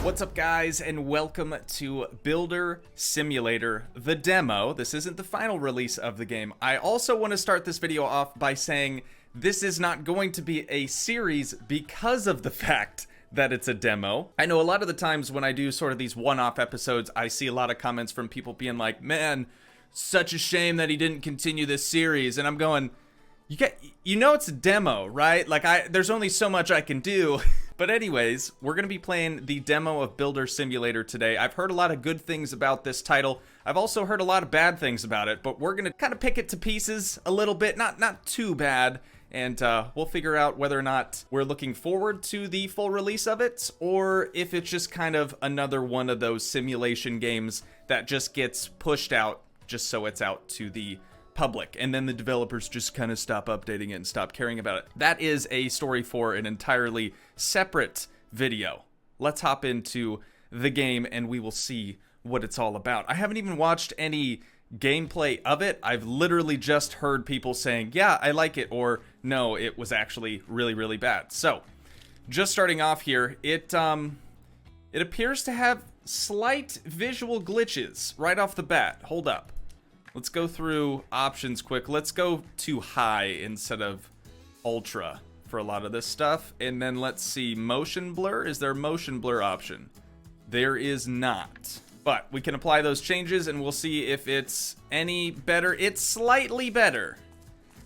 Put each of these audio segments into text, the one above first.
What's up, guys, and welcome to Builder Simulator, the demo. This isn't the final release of the game. I also want to start this video off by saying this is not going to be a series because of the fact that it's a demo. I know a lot of the times when I do sort of these one-off episodes, I see a lot of comments from people being like, man, such a shame that he didn't continue this series. And I'm going, you know it's a demo, right? Like, there's only so much I can do. But anyways, we're going to be playing the demo of Builder Simulator today. I've heard a lot of good things about this title. I've also heard a lot of bad things about it, but we're going to kind of pick it to pieces a little bit, not too bad. And we'll figure out whether or not we're looking forward to the full release of it, or if it's just kind of another one of those simulation games that just gets pushed out just so it's out to the public, and then the developers just kind of stop updating it and stop caring about it. That is a story for an entirely separate video. Let's hop into the game and we will see what it's all about. I haven't even watched any gameplay of it. I've literally just heard people saying, yeah, I like it, or no, it was actually really, really bad. So, just starting off here, it appears to have slight visual glitches right off the bat. Hold up. Let's go through options quick. Let's go to high instead of ultra for a lot of this stuff. And then let's see, motion blur. Is there a motion blur option? There is not. But we can apply those changes and we'll see if it's any better. It's slightly better.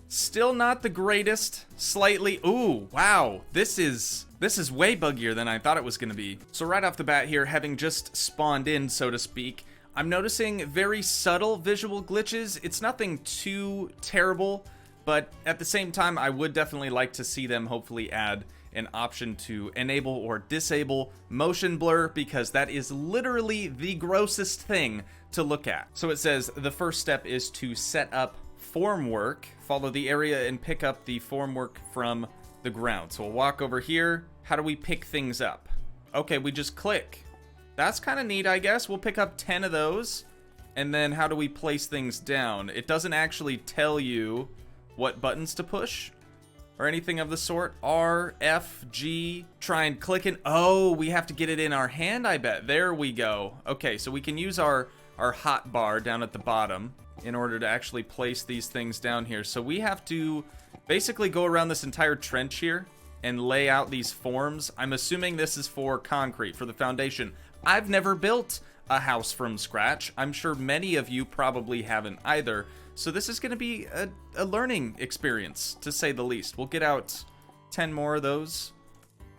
Still not the greatest. Slightly. Ooh, wow. This is way buggier than I thought it was going to be. So right off the bat here, having just spawned in, so to speak, I'm noticing very subtle visual glitches. It's nothing too terrible, but at the same time, I would definitely like to see them hopefully add an option to enable or disable motion blur, because that is literally the grossest thing to look at. So it says the first step is to set up formwork. Follow the area and pick up the formwork from the ground. So we'll walk over here. How do we pick things up? Okay, we just click. That's kind of neat, I guess. We'll pick up 10 of those. And then how do we place things down? It doesn't actually tell you what buttons to push or anything of the sort. R, F, G. Try and click it. Oh, we have to get it in our hand, I bet. There we go. Okay, so we can use our hot bar down at the bottom in order to actually place these things down here. So we have to basically go around this entire trench here and lay out these forms. I'm assuming this is for concrete, for the foundation. I've never built a house from scratch. I'm sure many of you probably haven't either. So this is going to be a learning experience, to say the least. We'll get out 10 more of those,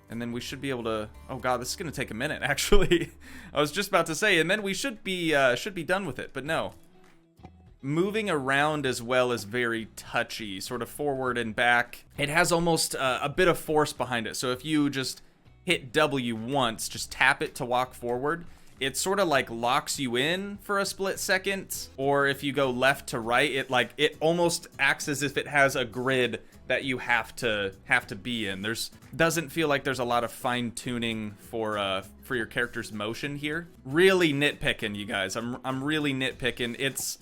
and then we should be able to... Oh god, this is going to take a minute, actually. I was just about to say, and then we should be done with it, but no. Moving around as well is very touchy, sort of forward and back. It has almost a bit of force behind it. So if you just hit W once, just tap it to walk forward, it sort of like locks you in for a split second. Or if you go left to right, it almost acts as if it has a grid that you have to be in. Doesn't feel like there's a lot of fine tuning for your character's motion here. Really nitpicking, you guys. I'm really nitpicking. It's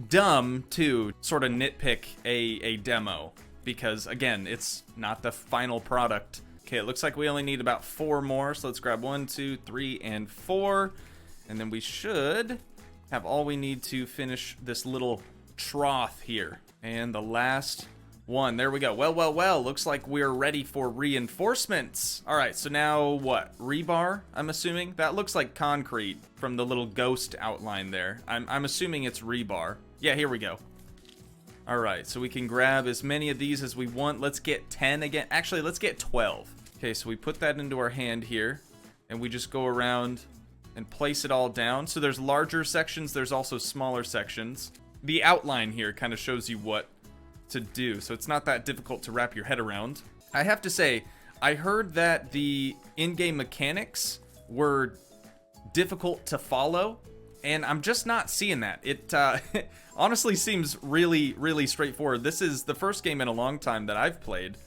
dumb to sort of nitpick a demo, because again, it's not the final product. Okay, it looks like we only need about 4 more, so let's grab 1, 2, 3, and 4, and then we should have all we need to finish this little trough here. And the last one, there we go. Well, looks like we're ready for reinforcements. All right, so now what? Rebar, I'm assuming? That looks like concrete from the little ghost outline there. I'm assuming it's rebar. Yeah, here we go. All right, so we can grab as many of these as we want. Let's get 10 again. Actually, let's get 12. Okay, so we put that into our hand here, and we just go around and place it all down. So there's larger sections, there's also smaller sections. The outline here kind of shows you what to do, so it's not that difficult to wrap your head around. I have to say, I heard that the in-game mechanics were difficult to follow, and I'm just not seeing that. It honestly seems really, really straightforward. This is the first game in a long time that I've played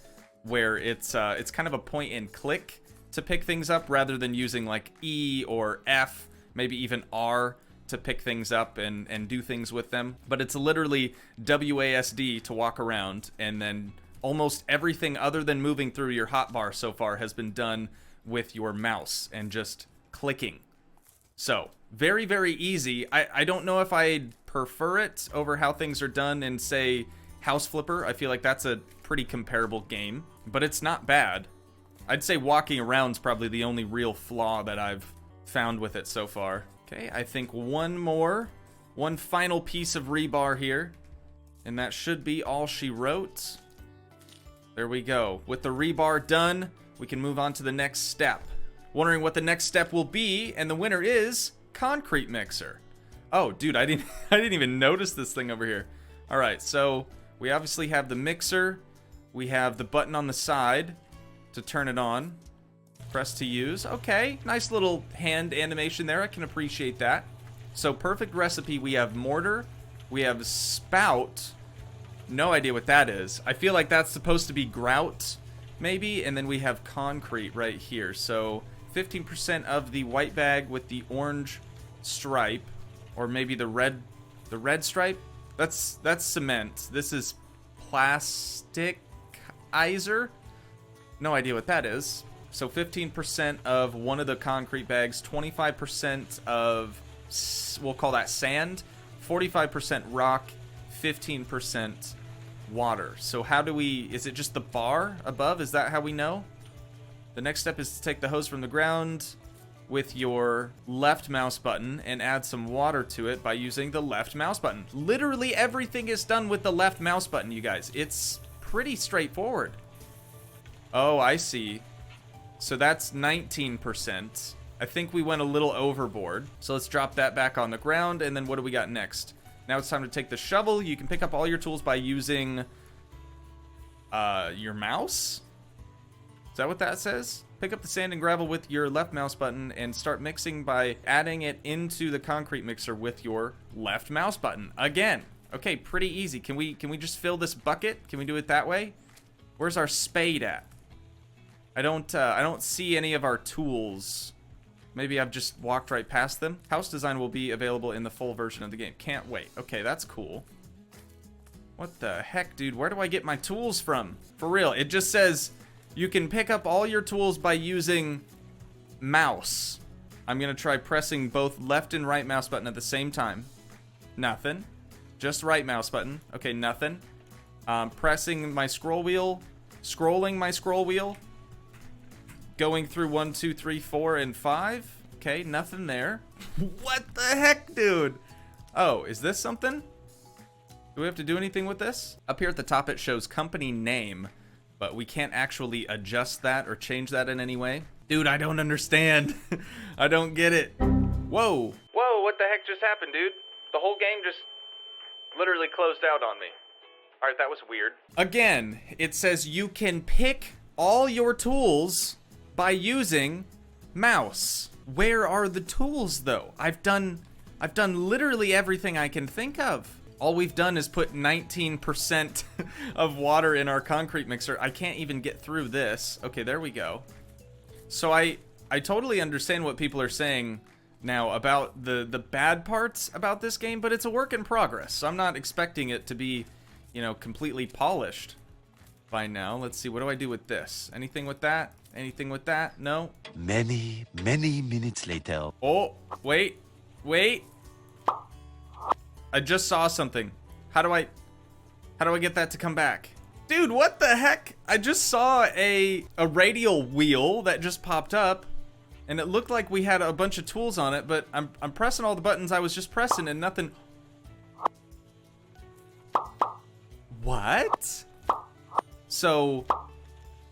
where it's kind of a point and click to pick things up, rather than using like E or F, maybe even R to pick things up and do things with them. But it's literally WASD to walk around, and then almost everything other than moving through your hotbar so far has been done with your mouse and just clicking. So, very, very easy. I don't know if I'd prefer it over how things are done in, say, House Flipper. I feel like that's a pretty comparable game, but it's not bad. I'd say walking around's probably the only real flaw that I've found with it so far. Okay, I think one final piece of rebar here, and that should be all she wrote. There we go. With the rebar done, we can move on to the next step. Wondering what the next step will be, and the winner is concrete mixer. Oh, dude, I didn't even notice this thing over here. All right, so we obviously have the mixer. We have the button on the side to turn it on. Press to use. Okay, nice little hand animation there. I can appreciate that. So perfect recipe. We have mortar. We have spout. No idea what that is. I feel like that's supposed to be grout, maybe. And then we have concrete right here. So 15% of the white bag with the orange stripe, or maybe the red stripe. That's cement. This is plasticizer. No idea what that is. So 15% of one of the concrete bags, 25% of, we'll call that sand, 45% rock, 15% water. So how do we, is it just the bar above? Is that how we know? The next step is to take the hose from the ground with your left mouse button and add some water to it by using the left mouse button. Literally everything is done with the left mouse button, you guys. It's pretty straightforward. Oh, I see. So that's 19%. I think we went a little overboard. So let's drop that back on the ground, and then what do we got next? Now it's time to take the shovel. You can pick up all your tools by using your mouse? Is that what that says? Pick up the sand and gravel with your left mouse button and start mixing by adding it into the concrete mixer with your left mouse button. Again. Okay, pretty easy. Can we just fill this bucket? Can we do it that way? Where's our spade at? I don't see any of our tools. Maybe I've just walked right past them. House design will be available in the full version of the game. Can't wait. Okay, that's cool. What the heck, dude? Where do I get my tools from? For real, it just says you can pick up all your tools by using mouse. I'm gonna try pressing both left and right mouse button at the same time. Nothing. Just right mouse button. Okay, nothing. Pressing my scroll wheel. Scrolling my scroll wheel. Going through 1, 2, 3, 4, and 5. Okay, nothing there. What the heck, dude? Oh, is this something? Do we have to do anything with this? Up here at the top, it shows company name, but we can't actually adjust that or change that in any way. Dude, I don't understand. I don't get it. Whoa. Whoa, what the heck just happened, dude? The whole game just literally closed out on me. All right, that was weird. Again, it says you can pick all your tools by using mouse. Where are the tools though? I've done literally everything I can think of. All we've done is put 19% of water in our concrete mixer. I can't even get through this. Okay, there we go. So I totally understand what people are saying now about the bad parts about this game, but it's a work in progress. So I'm not expecting it to be, you know, completely polished by now. Let's see, what do I do with this? Anything with that? Anything with that? No? Many minutes later. Oh, wait. I just saw something. How do I get that to come back? Dude, what the heck? I just saw a radial wheel that just popped up, and it looked like we had a bunch of tools on it, but I'm pressing all the buttons I was just pressing and nothing. What? So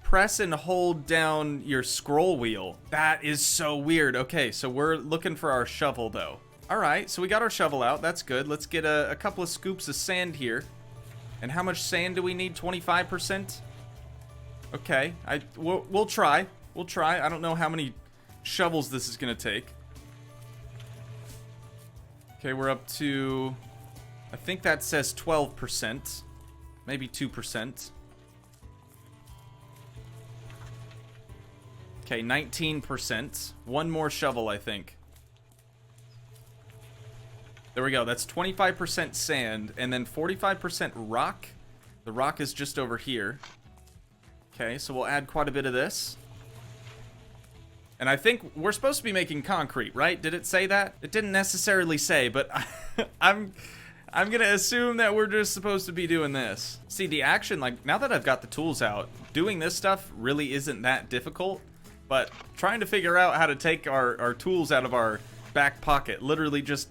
press and hold down your scroll wheel. That is so weird. Okay, so we're looking for our shovel though. All right, so we got our shovel out. That's good. Let's get a couple of scoops of sand here. And how much sand do we need? 25%? Okay, we'll try. We'll try. I don't know how many shovels this is gonna take. Okay, we're up to, I think that says 12%. Maybe 2%. Okay, 19%. One more shovel, I think. There we go. That's 25% sand, and then 45% rock. The rock is just over here. Okay, so we'll add quite a bit of this. And I think we're supposed to be making concrete, right? Did it say that? It didn't necessarily say, but I'm gonna assume that we're just supposed to be doing this. See, the action, like, now that I've got the tools out, doing this stuff really isn't that difficult, but trying to figure out how to take our tools out of our back pocket, literally just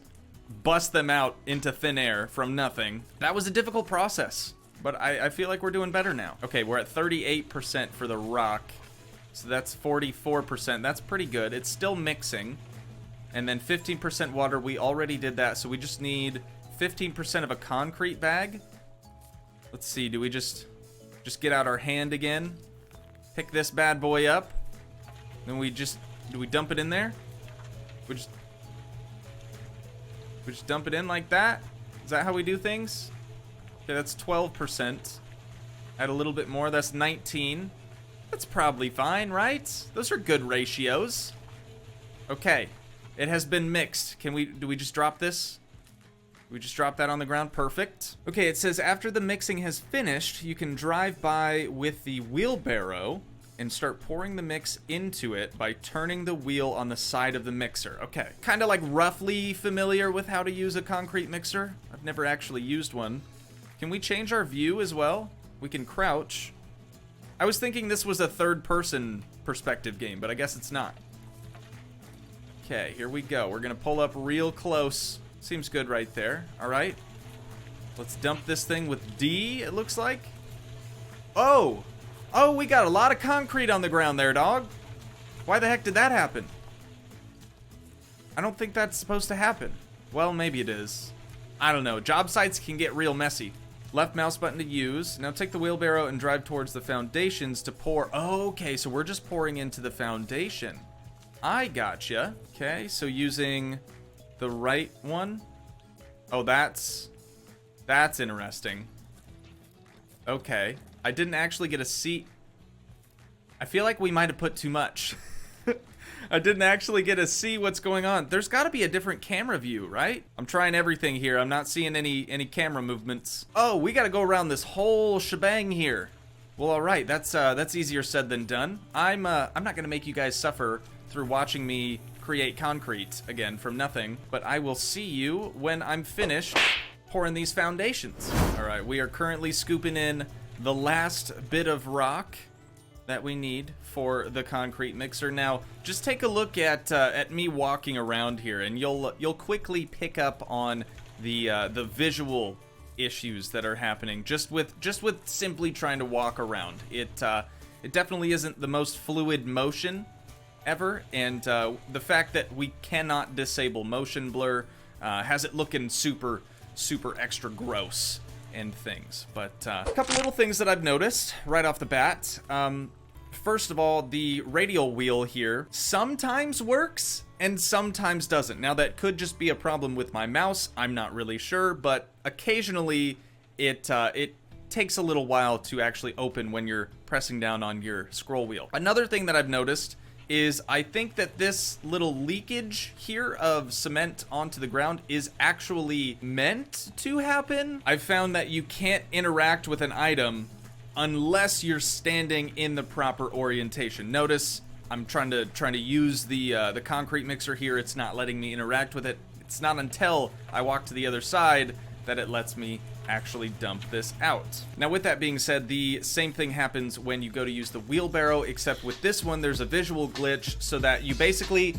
bust them out into thin air from nothing, that was a difficult process. But I feel like we're doing better now. Okay, we're at 38% for the rock. So that's 44%. That's pretty good. It's still mixing. And then 15% water. We already did that. So we just need 15% of a concrete bag. Let's see. Do we just get out our hand again? Pick this bad boy up. Then do we dump it in there? We just dump it in like that? Is that how we do things? Okay, that's 12%. Add a little bit more. That's 19. That's probably fine, right? Those are good ratios. Okay, it has been mixed. Do we just drop this? We just drop that on the ground. Perfect. Okay, it says after the mixing has finished, you can drive by with the wheelbarrow and start pouring the mix into it by turning the wheel on the side of the mixer. Okay, kind of like roughly familiar with how to use a concrete mixer. I've never actually used one. Can we change our view as well? We can crouch. I was thinking this was a third-person perspective game, but I guess it's not. Okay, here we go. We're gonna pull up real close. Seems good right there. All right. Let's dump this thing with D, it looks like. Oh! Oh, we got a lot of concrete on the ground there, dog. Why the heck did that happen? I don't think that's supposed to happen. Well, maybe it is. I don't know. Job sites can get real messy. Left mouse button to use. Now take the wheelbarrow and drive towards the foundations to pour. Oh, okay, so we're just pouring into the foundation. I gotcha. Okay, so using the right one. Oh, that's interesting. Okay. I didn't actually get a seat. I feel like we might have put too much. I didn't actually get to see what's going on. There's got to be a different camera view, right? I'm trying everything here. I'm not seeing any camera movements. Oh, we got to go around this whole shebang here. Well, all right. That's easier said than done. I'm not going to make you guys suffer through watching me create concrete again from nothing, but I will see you when I'm finished pouring these foundations. All right, we are currently scooping in the last bit of rock that we need for the concrete mixer. Now, just take a look at me walking around here, and you'll quickly pick up on the visual issues that are happening just with simply trying to walk around. It definitely isn't the most fluid motion ever, and the fact that we cannot disable motion blur has it looking super extra gross and things. But a couple little things that I've noticed right off the bat. First of all, the radial wheel here sometimes works and sometimes doesn't. Now, that could just be a problem with my mouse. I'm not really sure, but occasionally it takes a little while to actually open when you're pressing down on your scroll wheel. Another thing that I've noticed is I think that this little leakage here of cement onto the ground is actually meant to happen. I've found that you can't interact with an item unless you're standing in the proper orientation. Notice I'm trying to use the concrete mixer here. It's not letting me interact with it. It's not until I walk to the other side that it lets me actually dump this out. Now, with that being said, the same thing happens when you go to use the wheelbarrow, except with this one there's a visual glitch so that you basically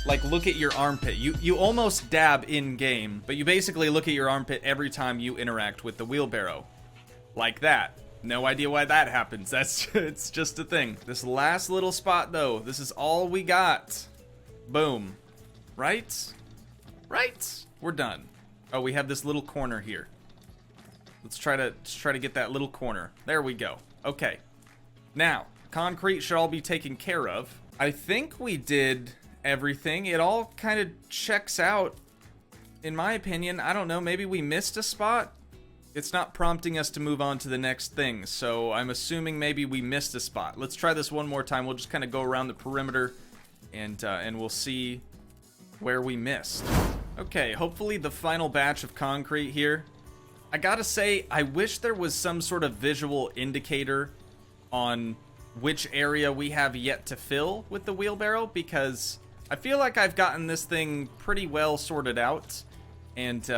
like look at your armpit. You almost dab in game, but you basically look at your armpit every time you interact with the wheelbarrow. Like that. No idea why that happens. It's just a thing. This last little spot though, this is all we got. Boom. Right? Right? We're done. Oh, we have this little corner here. Let's try to get that little corner. There we go. Okay. Now, concrete should all be taken care of. I think we did everything. It all kind of checks out, in my opinion. I don't know, maybe we missed a spot? It's not prompting us to move on to the next thing, so I'm assuming maybe we missed a spot. Let's try this one more time. We'll just kind of go around the perimeter, and we'll see where we missed. Okay, hopefully the final batch of concrete here. I gotta say, I wish there was some sort of visual indicator on which area we have yet to fill with the wheelbarrow, because I feel like I've gotten this thing pretty well sorted out, and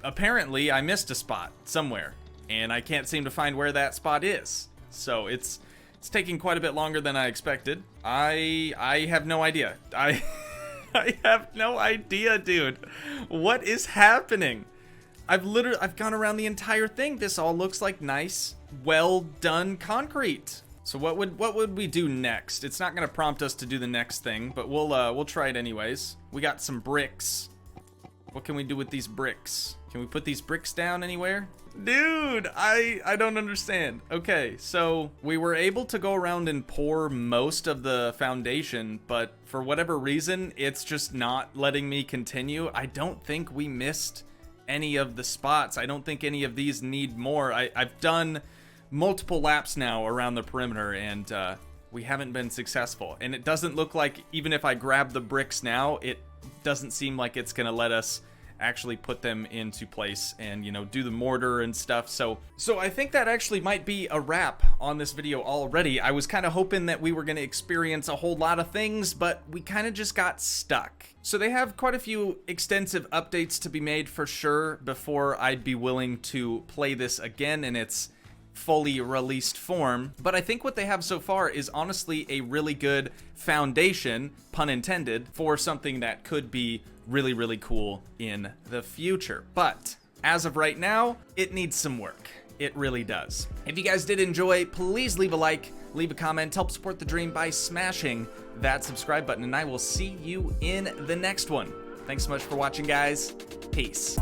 apparently I missed a spot somewhere, and I can't seem to find where that spot is. So it's taking quite a bit longer than I expected. I have no idea. I have no idea, dude. What is happening? I've gone around the entire thing. This all looks like nice, well done concrete. So what would we do next? It's not gonna prompt us to do the next thing, but we'll try it anyways. We got some bricks. What can we do with these bricks? Can we put these bricks down anywhere? Dude, I don't understand. Okay, so we were able to go around and pour most of the foundation, but for whatever reason, it's just not letting me continue. I don't think we missed any of the spots. I don't think any of these need more. I've done multiple laps now around the perimeter, and we haven't been successful. And it doesn't look like, even if I grab the bricks now, it doesn't seem like it's gonna let us actually put them into place and, you know, do the mortar and stuff. So I think that actually might be a wrap on this video already. I was kind of hoping that we were going to experience a whole lot of things, but we kind of just got stuck. So they have quite a few extensive updates to be made for sure before I'd be willing to play this again in its fully released form, but I think what they have so far is honestly a really good foundation, pun intended, for something that could be really, really cool in the future. But as of right now, it needs some work. It really does. If you guys did enjoy, please leave a like, leave a comment, help support the dream by smashing that subscribe button, and I will see you in the next one. Thanks so much for watching, guys. Peace.